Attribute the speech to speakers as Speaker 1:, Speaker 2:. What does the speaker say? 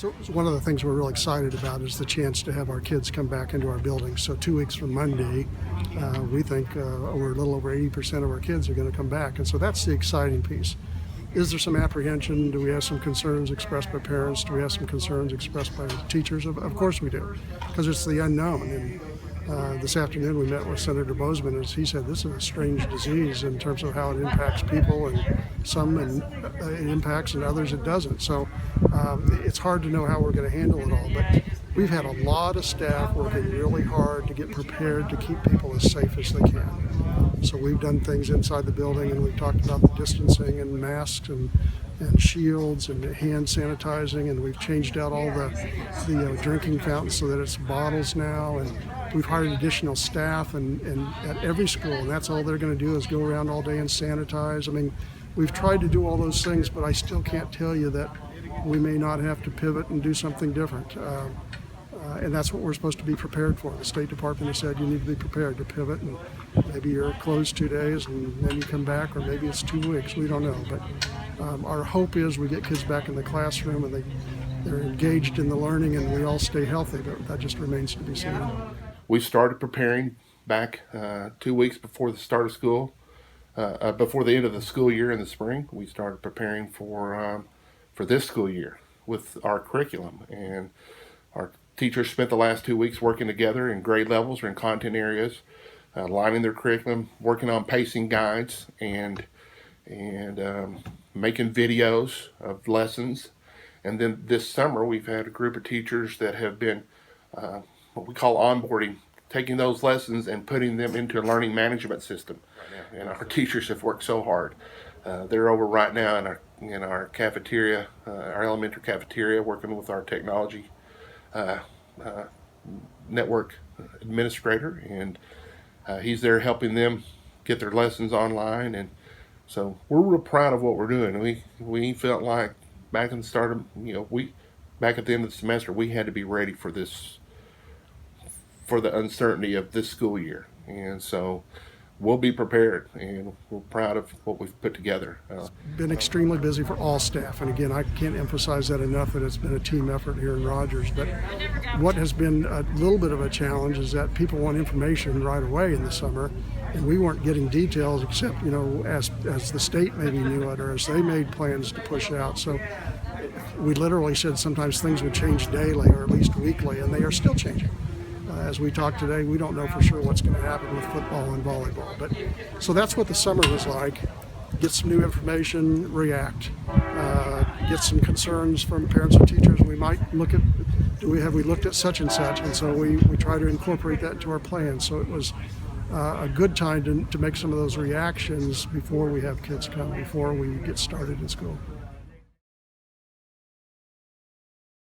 Speaker 1: So one of the things we're really excited about is the chance to have our kids come back into our building. So 2 weeks from Monday, we think over a little over 80% of our kids are going to come back. And so that's the exciting piece. Is there some apprehension? Do we have some concerns expressed by parents? Do we have some concerns expressed by teachers? Of course we do, because it's the unknown. And this afternoon we met with Senator Bozeman, as he said, this is a strange disease in terms of how it impacts people, and some it impacts and others it doesn't. So it's hard to know how we're going to handle it all. But we've had a lot of staff working really hard to get prepared to keep people as safe as they can. So we've done things inside the building, and we've talked about the distancing and masks and shields and hand sanitizing, and we've changed out all the drinking fountains so that it's bottles now, and we've hired additional staff and at every school, and that's all they're going to do is go around all day and sanitize. I mean, we've tried to do all those things, but I still can't tell you that we may not have to pivot and do something different. And that's what we're supposed to be prepared for. The State Department has said you need to be prepared to pivot, and maybe you're closed 2 days and then you come back, or maybe it's 2 weeks. We don't know. But our hope is we get kids back in the classroom and they're engaged in the learning, and we all stay healthy. But that just remains to be seen.
Speaker 2: We started preparing back 2 weeks before the start of school, before the end of the school year in the spring. We started preparing for this school year with our curriculum, and our teachers spent the last 2 weeks working together in grade levels or in content areas, aligning their curriculum, working on pacing guides, and making videos of lessons. And then this summer we've had a group of teachers that have been what we call onboarding, taking those lessons and putting them into a learning management system. And our teachers have worked so hard. They're over right now in our cafeteria, our elementary cafeteria, working with our technology network administrator, and he's there helping them get their lessons online. And so we're real proud of what we're doing. We felt like back in the start of, back at the end of the semester, we had to be ready for this, for the uncertainty of this school year. And so we'll be prepared, and we're proud of what we've put together.
Speaker 1: Been extremely busy for all staff, and again, I can't emphasize that enough, that it's been a team effort here in Rogers. But what has been a little bit of a challenge is that people want information right away in the summer, and we weren't getting details except, as the state maybe knew it, or as they made plans to push out. So we literally said sometimes things would change daily or at least weekly, and they are still changing. As we talk today, we don't know for sure what's going to happen with football and volleyball. But so that's what the summer was like. Get some new information, react, get some concerns from parents and teachers. We might look at, have we looked at such and such? And so we try to incorporate that into our plan. So it was a good time to make some of those reactions before we have kids come, before we get started in school.